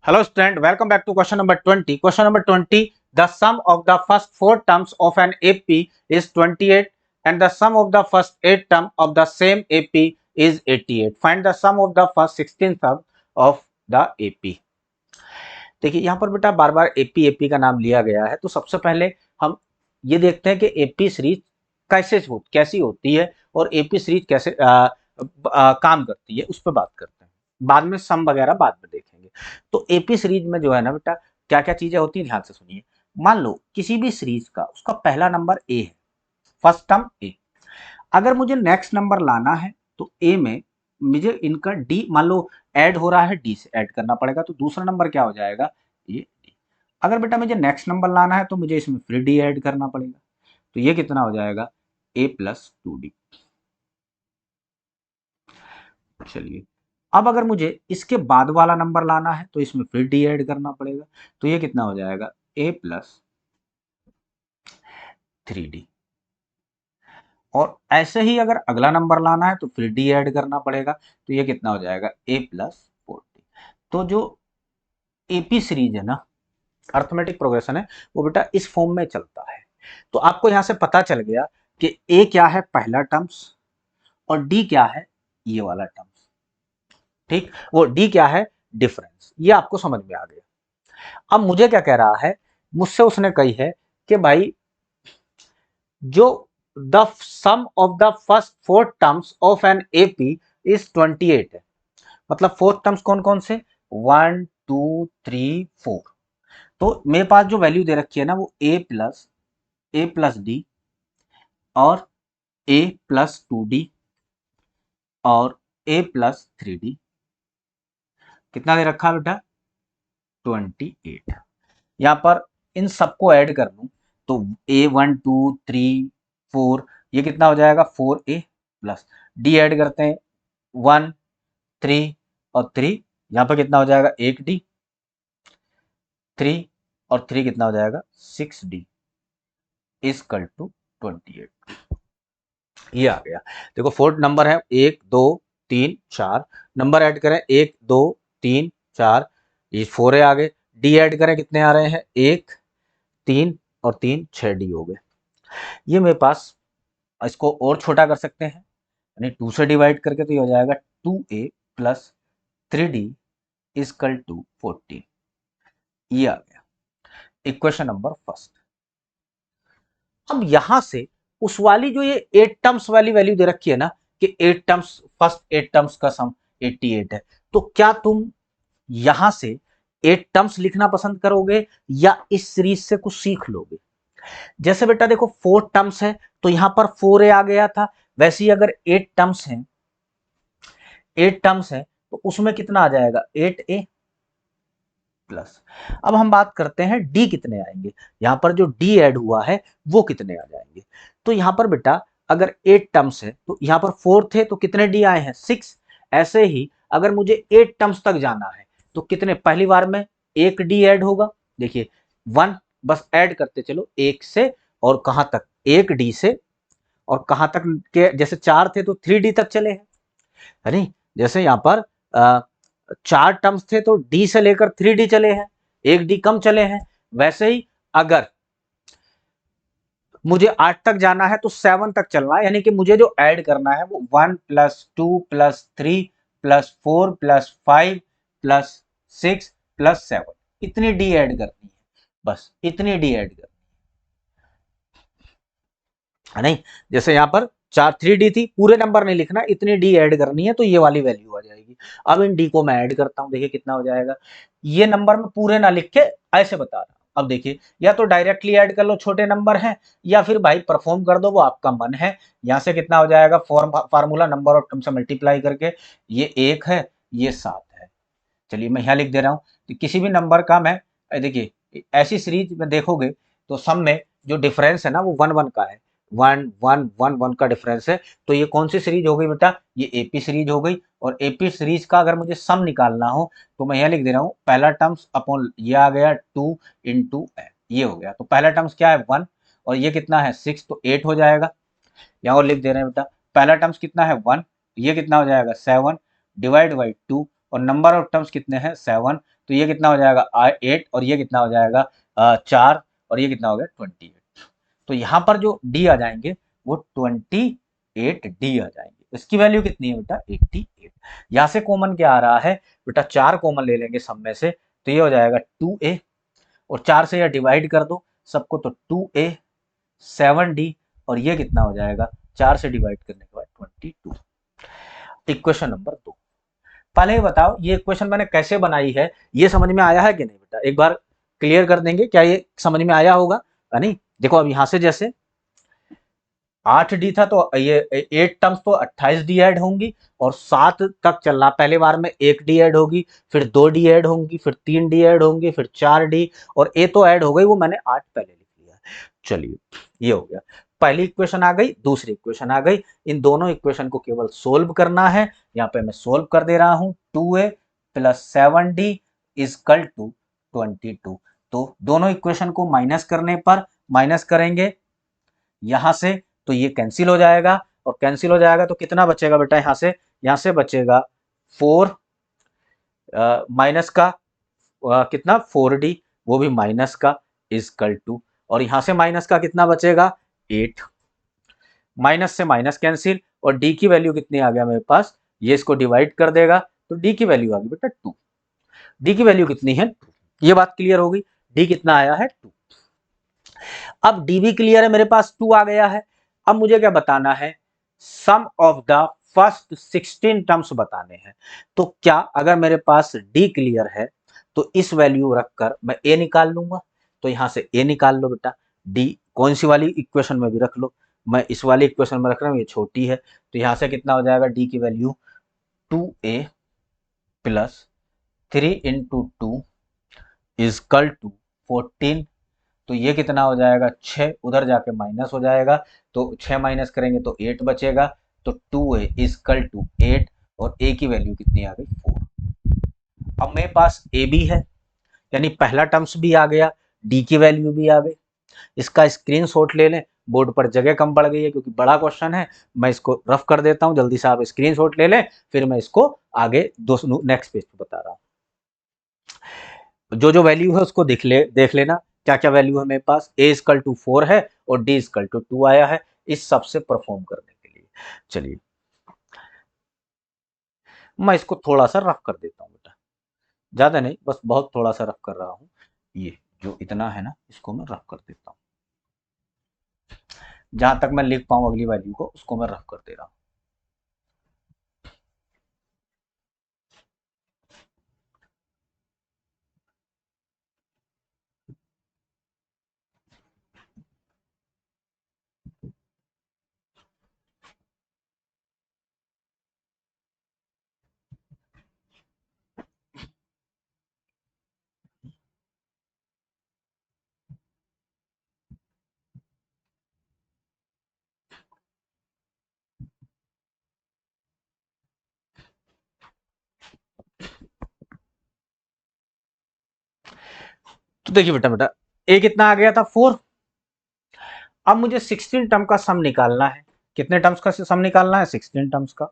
Hello student, welcome back to question number 20. Question number 20, the sum of the first 4 terms of an AP is 28 and the sum of the first 8 terms of the same AP is 88. Find the sum of the first 16 terms of the AP. देखिए यहाँ पर बेटा बार बार AP AP का नाम लिया गया है, तो सबसे पहले हम ये देखते हैं कि AP सीरीज कैसी होती है और AP सीरीज कैसे काम करती है, उस पर बात करते हैं। बाद में सम वगैरह बाद में देखेंगे। तो एपी सीरीज में जो है ना बेटा क्या क्या चीजें होती है, ध्यान से सुनिए। मान लो किसी भी सीरीज का उसका पहला नंबर ए है, फर्स्ट टर्म ए। अगर मुझे नेक्स्ट नंबर लाना है तो ए में मुझे इनका डी, मान लो ऐड हो रहा है, डी से ऐड करना पड़ेगा, तो दूसरा नंबर क्या हो जाएगा, ये डी। अगर बेटा मुझे नेक्स्ट नंबर लाना है तो मुझे इसमें फिर डी ऐड करना पड़ेगा, तो ये कितना हो जाएगा, ए प्लस 2d। चलिए अब अगर मुझे इसके बाद वाला नंबर लाना है तो इसमें फिर डी ऐड करना पड़ेगा, तो ये कितना हो जाएगा, ए प्लस 3d। और ऐसे ही अगर अगला नंबर लाना है तो फिर डी ऐड करना पड़ेगा, तो ये कितना हो जाएगा, ए प्लस 4d। तो जो एपी सीरीज है ना, अर्थमेटिक प्रोग्रेशन है, वो बेटा इस फॉर्म में चलता है। तो आपको यहां से पता चल गया कि ए क्या है, पहला टर्म्स, और डी क्या है, ये वाला टर्म्स। ठीक, वो डी क्या है, डिफरेंस। ये आपको समझ में आ गया। अब मुझे क्या कह रहा है, मुझसे उसने कही है कि भाई जो the sum of the first 4 terms of an AP is 28 है। मतलब 4 टर्म्स कौन कौन से, 1 2 3 4। तो मेरे पास जो वैल्यू दे रखी है ना, वो ए प्लस डी और ए प्लस 2d और ए प्लस 3d। कितना दे रखा है बेटा, 28। यहां पर इन सबको ऐड कर दूं तो ए 1 2 3 4, ये कितना हो जाएगा, 4a प्लस डी ऐड करते हैं, 1 3 और 3, यहां पर कितना हो जाएगा, 1d, 3 और 3 कितना हो जाएगा, 6d इजकल टू 28। ये आ गया। देखो 4 नंबर है, 1 2 3 4, नंबर ऐड करें 1 2 3 4, ये 4 आ गए। डी ऐड करें, कितने आ रहे हैं, 1 3 और 3 6d हो गए। ये मेरे पास, इसको और छोटा कर सकते हैं, यानी 2 से डिवाइड करके, तो ये हो जाएगा 2a plus 3d is equal to 14। ये आ गया इक्वेशन नंबर फर्स्ट। अब यहां से उस वाली जो ये 8 टर्म्स वाली वैल्यू दे रखी है ना, कि 8 टर्म्स, फर्स्ट 8 टर्म्स का सम 88 है, तो क्या तुम यहां से 8 टर्म्स लिखना पसंद करोगे या इस सीरीज से कुछ सीख लोगे। जैसे बेटा देखो 4 टर्म्स है तो यहां पर 4a आ गया था, वैसे ही अगर 8 टर्म्स हैं, 8 टर्म्स है तो उसमें कितना आ जाएगा, 8a प्लस। अब हम बात करते हैं डी कितने आएंगे, यहां पर जो डी ऐड हुआ है वो कितने आ जाएंगे। तो यहां पर बेटा अगर 8 टर्म्स है तो यहां पर 4 थे तो कितने डी आए हैं, 6। ऐसे ही अगर मुझे 8 टर्म्स तक जाना है तो कितने, पहली बार में एक डी ऐड होगा, देखिए 1, बस ऐड करते चलो 1 से और कहां तक, 1d से, और कहां तक के, जैसे 4 थे तो 3d तक चले हैं, है नहीं। जैसे यहां पर 4 टर्म्स थे तो डी से लेकर 3d चले हैं, एक डी कम चले हैं। वैसे ही अगर मुझे 8 तक जाना है तो 7 तक चलना है, यानी कि मुझे जो ऐड करना है वो 1 plus 2 plus 3 plus 4 plus 5 plus 6 plus 7, इतनी डी ऐड करनी है, बस इतनी डी ऐड करनी है नहीं। जैसे यहां पर 3d थी, पूरे नंबर नहीं लिखना, इतनी डी ऐड करनी है, तो ये वाली वैल्यू आ जाएगी। अब इन डी को मैं ऐड करता हूं, देखिए कितना हो जाएगा। ये नंबर में पूरे ना लिख के ऐसे बता रहा हूं। अब देखिए, या तो डायरेक्टली ऐड कर लो, छोटे नंबर हैं, या फिर भाई परफॉर्म कर दो, वो आपका मन है। यहां से कितना हो जाएगा, फार्मूला नंबर ऑफ टर्म से मल्टीप्लाई करके, ये 1 है, ये 7 है। चलिए मैं यहाँ लिख दे रहा हूँ, तो किसी भी नंबर का मैं, देखिए ऐसी सीरीज में देखोगे तो सम में जो डिफरेंस है ना वो 1 1 का है, 1 1 1 1 का डिफरेंस है। तो ये कौन सी सीरीज हो गई बेटा, ये एपी सीरीज हो गई। और एपी सीरीज का अगर मुझे सम निकालना हो तो मैं यहाँ लिख दे रहा हूँ, पहला टर्म्स अपॉन ये आ गया 2 इंटू एन, ये हो गया। तो पहला टर्म्स क्या है, 1, और ये कितना है 6, तो 8 हो जाएगा। यहाँ और लिख दे रहे हैं बेटा, पहला टर्म्स कितना है 1, ये कितना हो जाएगा 7 डिवाइड बाई 2, और नंबर ऑफ टर्म्स कितने हैं 7, तो ये कितना हो जाएगा 8 और ये कितना हो जाएगा 4 और ये कितना हो गया 28। तो यहाँ पर जो डी आ जाएंगे वो 28 डी आ जाएंगे। इसकी वैल्यू कितनी है बेटा 88। यहाँ से कॉमन क्या आ रहा है बेटा 4 कॉमन ले लेंगे सब में से, तो ये हो जाएगा 2a और 4 से यह डिवाइड कर दो सबको, तो 2a 7d और ये कितना हो जाएगा 4 से डिवाइड करने के बाद 22। Equation number 2। पहले ही बताओ ये इक्वेशन मैंने कैसे बनाई है, ये समझ में आया है कि नहीं बेटा, एक बार क्लियर कर देंगे, क्या ये समझ में आया होगा या नहीं। देखो अब यहां से जैसे 8d था तो ये 8 टर्म्स तो 28d ऐड होंगी और 7 तक चलना, पहले बार में 1d ऐड होगी, फिर 2d ऐड होंगी, फिर 3d ऐड होंगी, फिर 4d और a तो ऐड हो गई, वो मैंने 8 पहले लिख लिया। चलिए ये हो गया, पहली इक्वेशन आ गई, दूसरी इक्वेशन आ गई। इन दोनों इक्वेशन को केवल सोल्व करना है। यहाँ पे मैं सोल्व कर दे रहा हूं, 2a plus 7d is equal to 22। तो दोनों इक्वेशन को माइनस करने पर, माइनस करेंगे यहां से तो ये कैंसिल हो जाएगा और कैंसिल हो जाएगा तो कितना बचेगा बेटा, यहां से बचेगा 4 माइनस का कितना 4d, वो भी माइनस का इजकल टू, और यहां से माइनस का कितना बचेगा 8, माइनस से माइनस कैंसिल और d की वैल्यू कितनी आ गया मेरे पास, ये इसको डिवाइड कर देगा तो d की वैल्यू आ गई बेटा 2। d की वैल्यू कितनी है 2, ये बात क्लियर हो गई, d कितना आया है 2। अब डी भी क्लियर है, मेरे पास 2 आ गया है। अब मुझे क्या बताना है, सम ऑफ द फर्स्ट 16 टर्म्स बताने हैं। तो क्या अगर मेरे पास डी क्लियर है तो इस वैल्यू रखकर मैं ए निकाल लूंगा, तो यहां से ए निकाल लो बेटा। डी कौन सी वाली इक्वेशन में भी रख लो, मैं इस वाली इक्वेशन में रख रहा हूं, ये छोटी है, तो यहां से कितना हो जाएगा डी की value 2a plus 3 × 2 is equal to 14। तो ये कितना हो जाएगा 6, उधर जाके माइनस हो जाएगा, तो 6 माइनस करेंगे तो 8 बचेगा, तो 2a इजकल टू 8 और a की वैल्यू कितनी आ गई 4। अब मेरे पास a भी है, यानी पहला टर्म्स भी आ गया, d की वैल्यू भी आ गई। इसका स्क्रीनशॉट ले लें, बोर्ड पर जगह कम पड़ गई है क्योंकि बड़ा क्वेश्चन है, मैं इसको रफ कर देता हूं, जल्दी से आप स्क्रीनशॉट ले लें, फिर मैं इसको आगे नेक्स्ट पेज पे बता रहा हूं। जो जो वैल्यू है उसको देख लेना, क्या क्या वैल्यू है मेरे पास, a इजकल टू 4 है और d इजकल टू 2 आया है इस सब से परफॉर्म करने के लिए। चलिए मैं इसको थोड़ा सा रफ कर देता हूं बेटा, ज्यादा नहीं, बस बहुत थोड़ा सा रफ कर रहा हूं। ये जो इतना है ना इसको मैं रफ कर देता हूं, जहां तक मैं लिख पाऊं अगली वैल्यू को उसको मैं रफ कर दे रहा हूं। तो देखिए बेटा, a कितना आ गया था 4। अब मुझे 16 टर्म का सम निकालना है, कितने टर्म्स का सम निकालना है 16 टर्म्स का।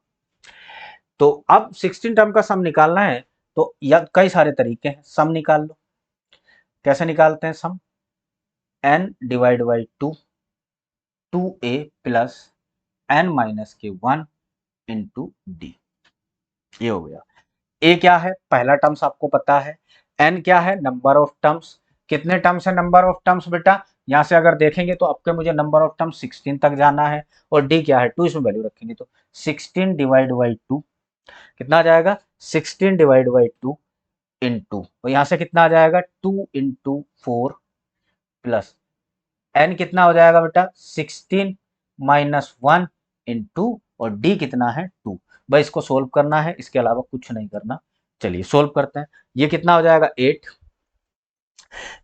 तो अब 16 टर्म का सम निकालना है तो या कई सारे तरीके हैं, सम निकाल लो। कैसे निकालते हैं सम, n divide by 2, 2a plus n minus के 1 इंटू डी, ये हो गया। a क्या है, पहला टर्म्स आपको पता है, n क्या है नंबर ऑफ टर्म्स, कितने टर्म्स है नंबर ऑफ टर्म्स बेटा, यहां से अगर देखेंगे तो आपके मुझे नंबर ऑफ टर्म्स 16 तक जाना है, और d क्या है 2, इसमें वैल्यू रखेंगे तो 16 डिवाइड बाई 2 कितना आ जाएगा 16 डिवाइड बाई 2 इंटू, और यहां से कितना आ जाएगा 2 इंटू 4 प्लस n कितना हो जाएगा बेटा 16 माइनस 1 इंटू, और d कितना है 2। बस इसको सोल्व करना है, इसके अलावा कुछ नहीं करना। चलिए सोल्व करते हैं, ये कितना हो जाएगा 8,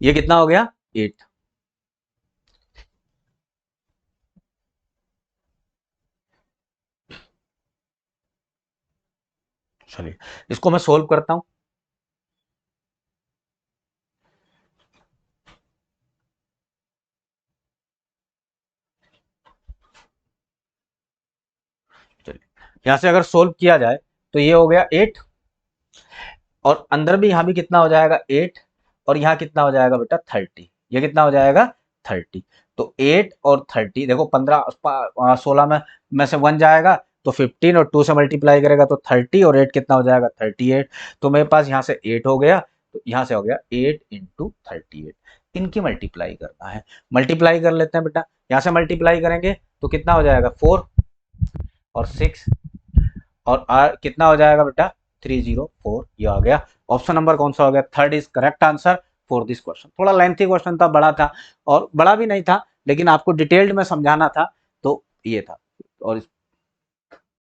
ये कितना हो गया 8। चलिए इसको मैं सोल्व करता हूं, चलिए यहां से अगर सोल्व किया जाए तो ये हो गया 8 और अंदर भी यहाँ भी कितना हो जाएगा 8, और यहाँ कितना हो जाएगा बेटा 30, ये कितना हो जाएगा 30। तो 8 और 30 देखो 16 में से 1 जाएगा तो 15, और 2 से मल्टीप्लाई करेगा तो 30, और 8 कितना हो जाएगा 38। तो मेरे पास यहाँ से 8 हो गया, तो यहाँ से हो गया 8 इंटू 38। इनकी मल्टीप्लाई करना है, मल्टीप्लाई कर लेते हैं बेटा। यहाँ से मल्टीप्लाई करेंगे तो कितना हो जाएगा 4 और 6, और आर कितना हो जाएगा बेटा 304। ये आ गया ऑप्शन नंबर कौन सा हो गया, third is correct answer for this question. थोड़ा लेंथी क्वेश्चन था, बड़ा था, और बड़ा भी नहीं था, लेकिन आपको डिटेल्ड में समझाना था, तो ये था। और